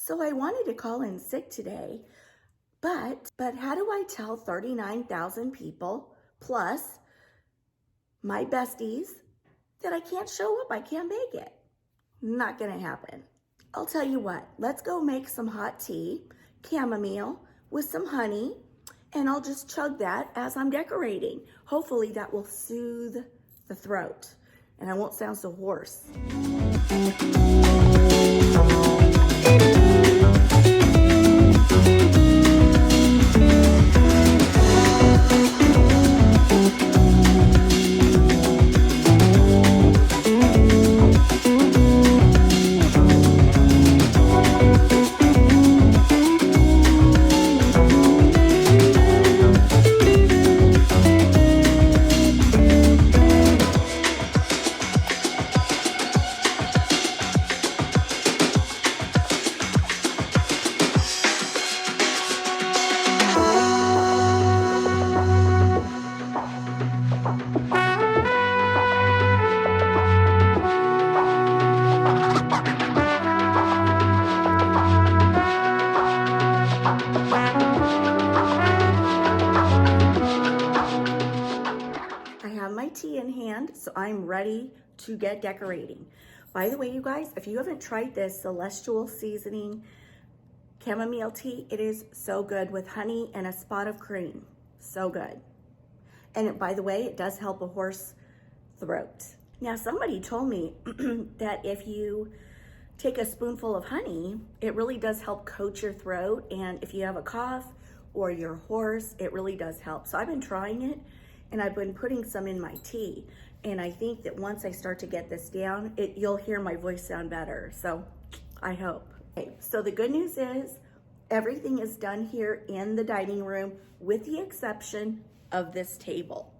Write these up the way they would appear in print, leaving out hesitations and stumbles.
So I wanted to call in sick today, but how do I tell 39,000 people plus my besties that I can't show up, I can't make it? Not gonna happen. I'll tell you what, let's go make some hot tea, chamomile with some honey, and I'll just chug that as I'm decorating. Hopefully that will soothe the throat and I won't sound so hoarse. Tea in hand, so I'm ready to get decorating. By the way, you guys, if you haven't tried this celestial seasoning chamomile tea, it is so good with honey and a spot of cream. So good. And by the way, it does help a hoarse throat. Now, somebody told me that if you take a spoonful of honey, it really does help coat your throat. And if you have a cough or you're hoarse, it really does help. So I've been trying it. And I've been putting some in my tea. And I think that once I start to get this down, you'll hear my voice sound better. So I hope. Okay, so the good news is everything is done here in the dining room with the exception of this table.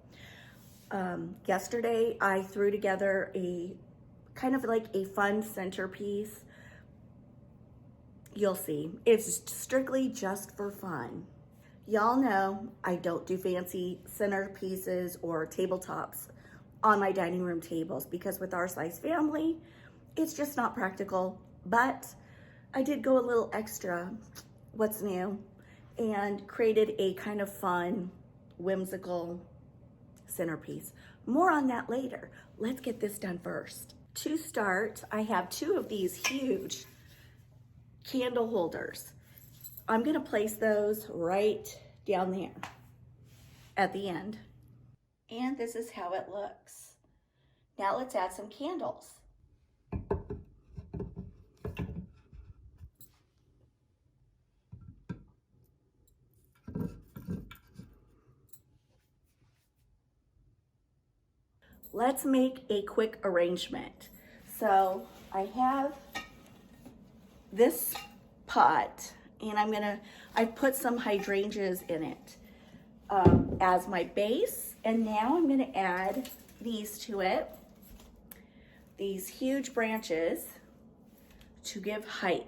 Yesterday, I threw together a kind of like a fun centerpiece. You'll see. It's strictly just for fun. Y'all know I don't do fancy centerpieces or tabletops on my dining room tables because with our size family, it's just not practical. But I did go a little extra, what's new, and created a kind of fun, whimsical centerpiece. More on that later. Let's get this done first. To start, I have two of these huge candle holders. I'm gonna place those right down there at the end. And this is how it looks. Now let's add some candles. Let's make a quick arrangement. So I have this pot and I've put some hydrangeas in it as my base. And now I'm gonna add these to it, these huge branches to give height.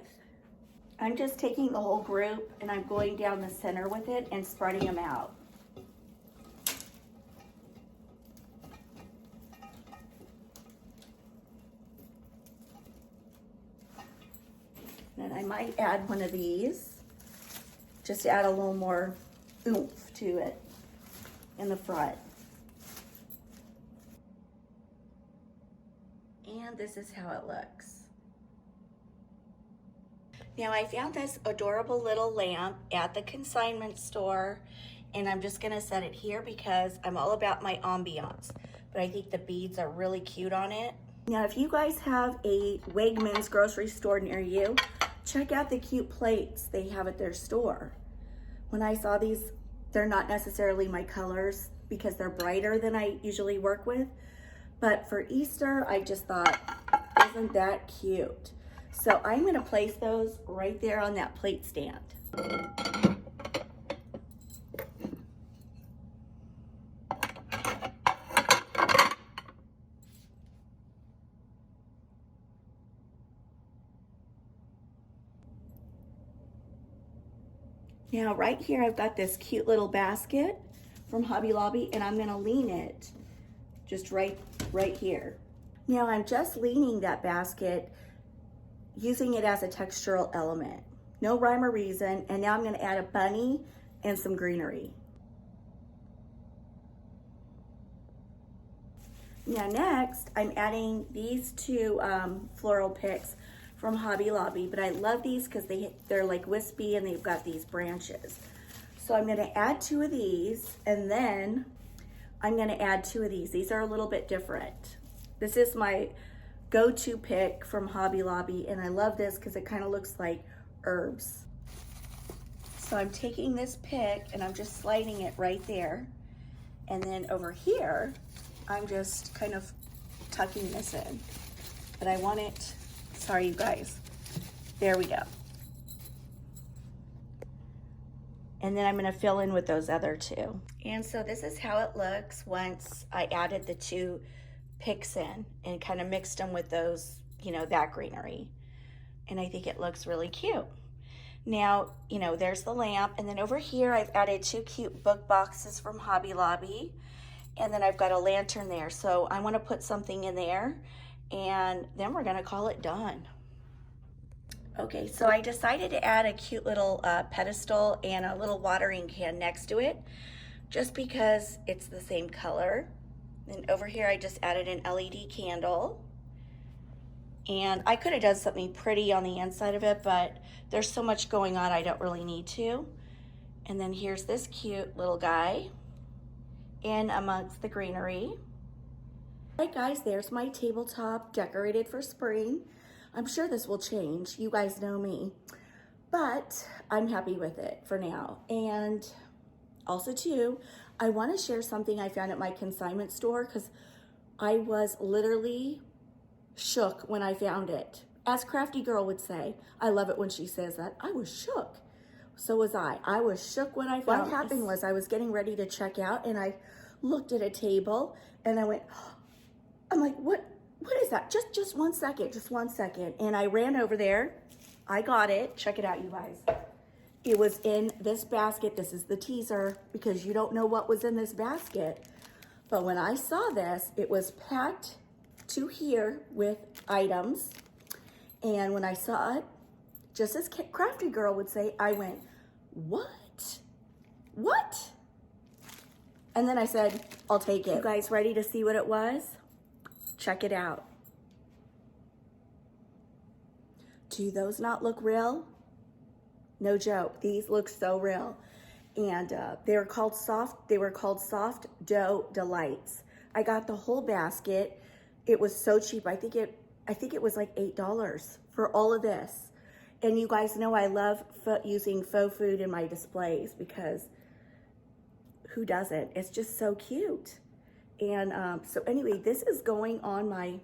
I'm just taking the whole group and I'm going down the center with it and spreading them out. And I might add one of these, just to add a little more oomph to it in the front. And this is how it looks. Now I found this adorable little lamp at the consignment store, and I'm just gonna set it here because I'm all about my ambiance, but I think the beads are really cute on it. Now, if you guys have a Wegmans grocery store near you, check out the cute plates they have at their store. When I saw these, they're not necessarily my colors because they're brighter than I usually work with. But for Easter, I just thought, isn't that cute? So I'm gonna place those right there on that plate stand. Now right here, I've got this cute little basket from Hobby Lobby, and I'm gonna lean it just right here. Now I'm just leaning that basket using it as a textural element. No rhyme or reason. And now I'm gonna add a bunny and some greenery. Now next, I'm adding these two floral picks from Hobby Lobby, but I love these because they're like wispy and they've got these branches. So I'm gonna add 2 of these, and then I'm gonna add 2 of these. These are a little bit different. This is my go-to pick from Hobby Lobby, and I love this because it kind of looks like herbs. So I'm taking this pick and I'm just sliding it right there. And then over here, I'm just kind of tucking this in. But I want it, sorry you guys, there we go. And then I'm gonna fill in with those other 2. And so this is how it looks once I added the 2 picks in and kind of mixed them with those, you know, that greenery. And I think it looks really cute. Now, you know, there's the lamp, and then over here I've added 2 cute book boxes from Hobby Lobby, and then I've got a lantern there. So I want to put something in there, and then we're gonna call it done. Okay, so I decided to add a cute little pedestal and a little watering can next to it, just because it's the same color. And over here I just added an LED candle. And I could have done something pretty on the inside of it, but there's so much going on I don't really need to. And then here's this cute little guy in amongst the greenery. All right guys, there's my tabletop decorated for spring. I'm sure this will change, you guys know me, but I'm happy with it for now. And also too, I want to share something I found at my consignment store, because I was literally shook when I found it. As Crafty Girl would say, I love it when she says that, I was shook. So was I. I was shook when I found it. What happened was I was getting ready to check out and I looked at a table and I went, I'm like, what is that? Just one second. And I ran over there. I got it. Check it out, you guys. It was in this basket. This is the teaser because you don't know what was in this basket. But when I saw this, it was packed to here with items. And when I saw it, just as Crafty Girl would say, I went, what? What? And then I said, I'll take it. You guys ready to see what it was? Check it out. Do those not look real? No joke, these look so real. And they were called soft dough delights. I got the whole basket. It was so cheap. I think it was like $8 for all of this. And you guys know I love using faux food in my displays because who doesn't? It's just so cute. And so anyway, this is going on my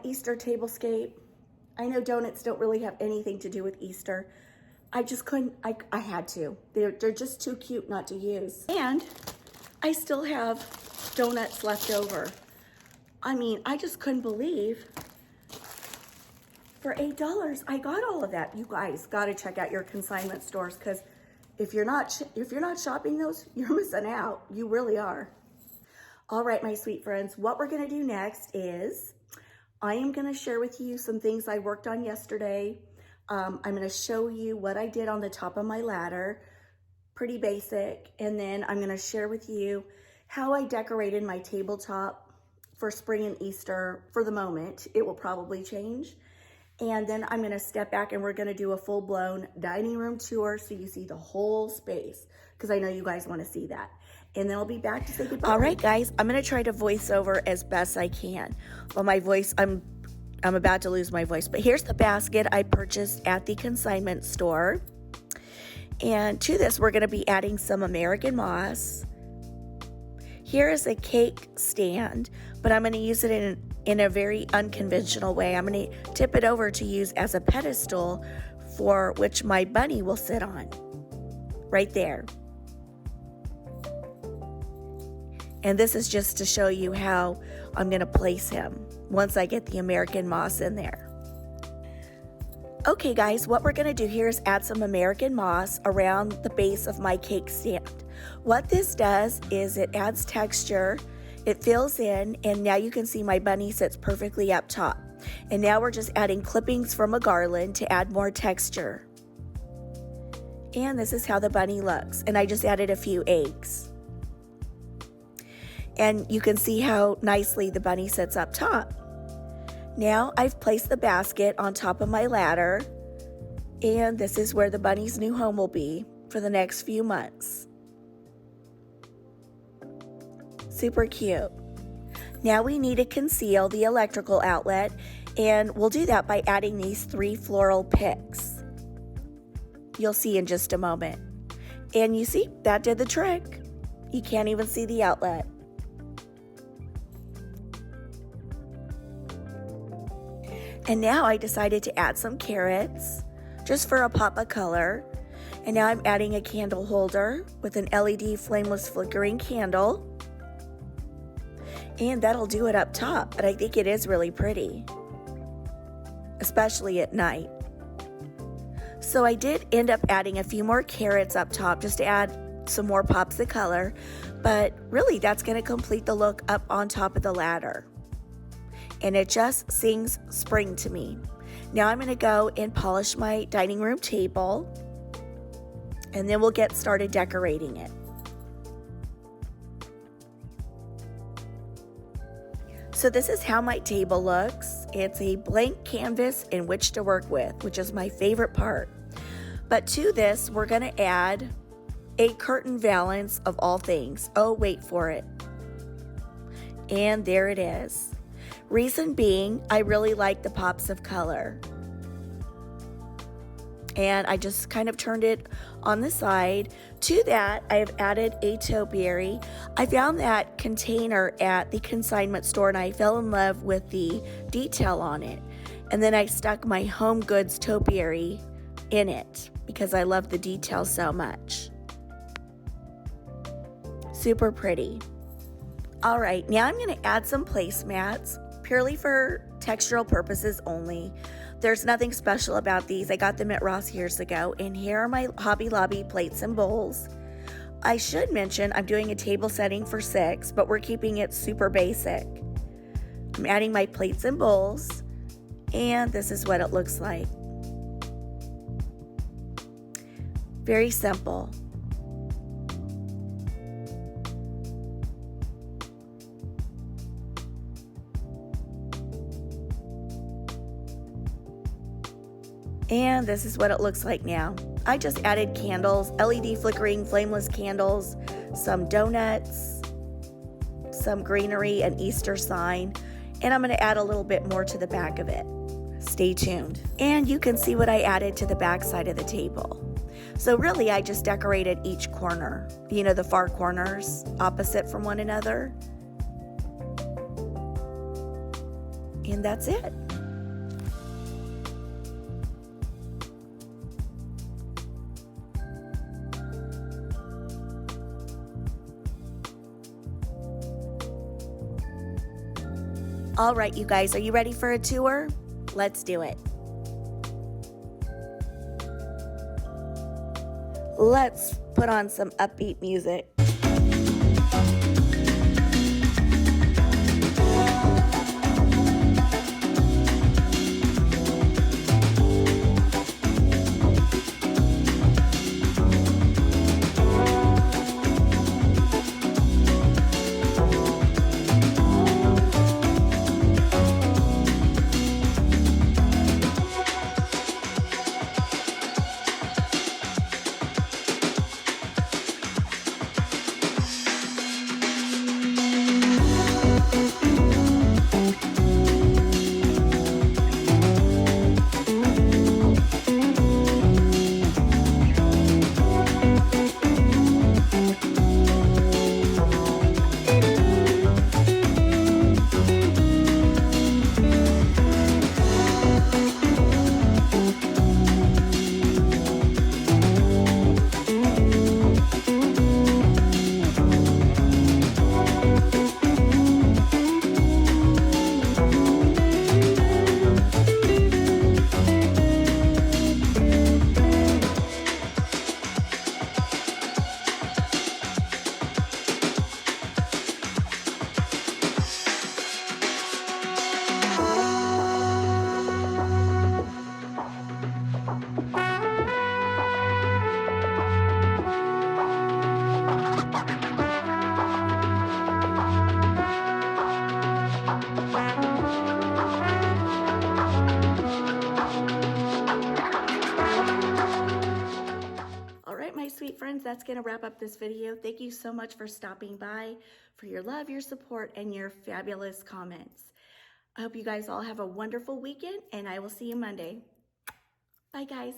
Easter tablescape. I know donuts don't really have anything to do with Easter. I just couldn't, I had to. They're just too cute not to use. And I still have donuts left over. I mean, I just couldn't believe for $8 I got all of that. You guys got to check out your consignment stores, because if you're not shopping those, you're missing out. You really are. All right, my sweet friends, what we're going to do next is I am going to share with you some things I worked on yesterday. I'm going to show you what I did on the top of my ladder, pretty basic, and then I'm going to share with you how I decorated my tabletop for spring and Easter for the moment. It will probably change. And then I'm going to step back and we're going to do a full-blown dining room tour so you see the whole space, because I know you guys want to see that. And then I'll be back to say goodbye. All right, guys, I'm going to try to voice over as best I can. Well, my voice, I'm about to lose my voice, but here's the basket I purchased at the consignment store. And to this, we're going to be adding some American moss. Here is a cake stand, but I'm going to use it in a very unconventional way. I'm going to tip it over to use as a pedestal for which my bunny will sit on, right there. And this is just to show you how I'm going to place him once I get the American moss in there. Okay guys, what we're going to do here is add some American moss around the base of my cake stand. What this does is it adds texture, it fills in, and now you can see my bunny sits perfectly up top. And now we're just adding clippings from a garland to add more texture. And this is how the bunny looks. And I just added a few eggs. And you can see how nicely the bunny sits up top. Now I've placed the basket on top of my ladder, and this is where the bunny's new home will be for the next few months. Super cute. Now we need to conceal the electrical outlet, and we'll do that by adding these 3 floral picks. You'll see in just a moment. And you see, that did the trick. You can't even see the outlet. And now I decided to add some carrots, just for a pop of color. And now I'm adding a candle holder with an LED flameless flickering candle. And that'll do it up top, but I think it is really pretty, especially at night. So I did end up adding a few more carrots up top just to add some more pops of color, but really that's going to complete the look up on top of the ladder. And it just sings spring to me. Now I'm going to go and polish my dining room table, and then we'll get started decorating it. So this is how my table looks. It's a blank canvas in which to work with, which is my favorite part. But to this, we're going to add a curtain valance of all things. Oh, wait for it. And there it is. Reason being, I really like the pops of color. And I just kind of turned it on the side. To that, I have added a topiary. I found that container at the consignment store and I fell in love with the detail on it. And then I stuck my Home Goods topiary in it because I love the detail so much. Super pretty. All right, now I'm going to add some placemats, purely for textural purposes only. There's nothing special about these. I got them at Ross years ago, and here are my Hobby Lobby plates and bowls. I should mention I'm doing a table setting for 6, but we're keeping it super basic. I'm adding my plates and bowls, and this is what it looks like. Very simple. And this is what it looks like now. I just added candles, LED flickering, flameless candles, some donuts, some greenery, an Easter sign, and I'm going to add a little bit more to the back of it. Stay tuned. And you can see what I added to the back side of the table. So really, I just decorated each corner, you know, the far corners opposite from one another. And that's it. All right, you guys, are you ready for a tour? Let's do it. Let's put on some upbeat music. friends, that's going to wrap up this video. Thank you so much for stopping by, for your love, your support, and your fabulous comments. I hope you guys all have a wonderful weekend, and I will see you Monday. Bye, guys.